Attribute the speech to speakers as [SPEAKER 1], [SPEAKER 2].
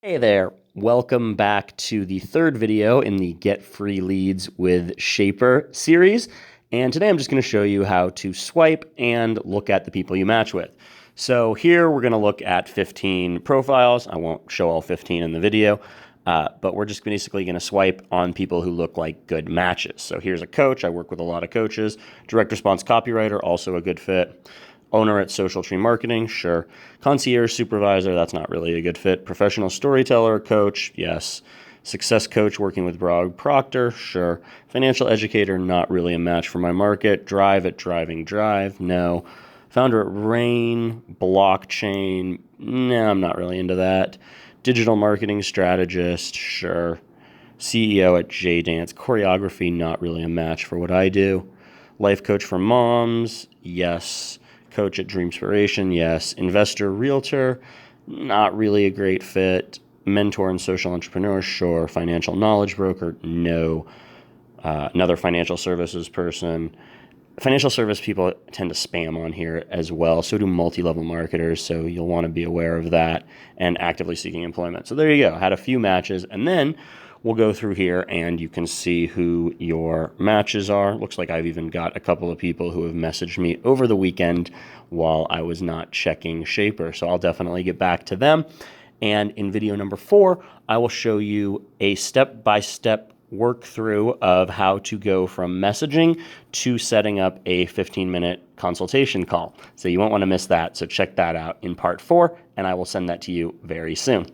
[SPEAKER 1] Hey there, welcome back to the third video in the Get Free Leads with Shapr series. And today I'm just going to show you how to swipe and look at the people you match with. So here we're going to look at 15 profiles. I won't show all 15 in the video, but we're just basically going to swipe on people who look like good matches. So here's a coach. I work with a lot of coaches. Direct response copywriter, also a good fit. Owner at Social Tree Marketing, sure. Concierge supervisor, that's not really a good fit. Professional storyteller, coach, yes. Success coach working with Brog Proctor, sure. Financial educator, not really a match for my market. Drive at Driving Drive, no. Founder at Rain, blockchain, no, I'm not really into that. Digital marketing strategist, sure. CEO at JDance, choreography, not really a match for what I do. Life coach for moms, yes. Coach at Dreamspiration, yes. Investor, realtor, not really a great fit. Mentor and social entrepreneur, sure. Financial knowledge broker, no. Another financial services person. Financial service people tend to spam on here as well. So do multi-level marketers. So you'll want to be aware of that, and actively seeking employment. So there you go. Had a few matches, and then we'll go through here and you can see who your matches are. Looks like I've even got a couple of people who have messaged me over the weekend while I was not checking Shapr. So I'll definitely get back to them. And in video number 4, I will show you a step-by-step work through of how to go from messaging to setting up a 15-minute consultation call. So you won't want to miss that. So check that out in part 4, and I will send that to you very soon.